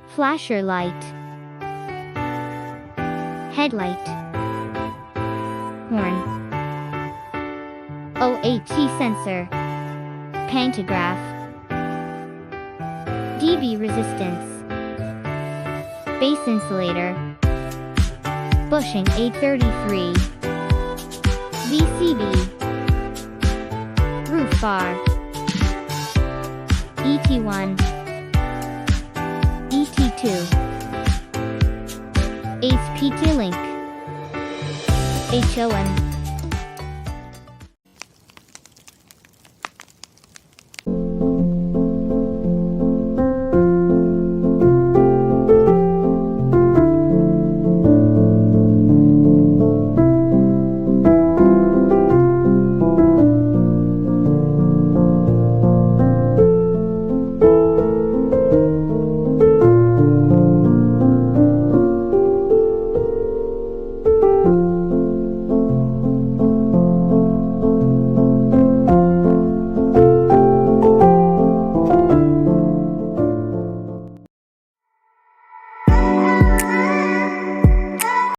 Flasher light. Headlight. Horn. OAT sensor. Pantograph. DB resistance. Base insulator. Bushing 833. VCB. Roof bar. ET1. ET2. ACE PT link. HON.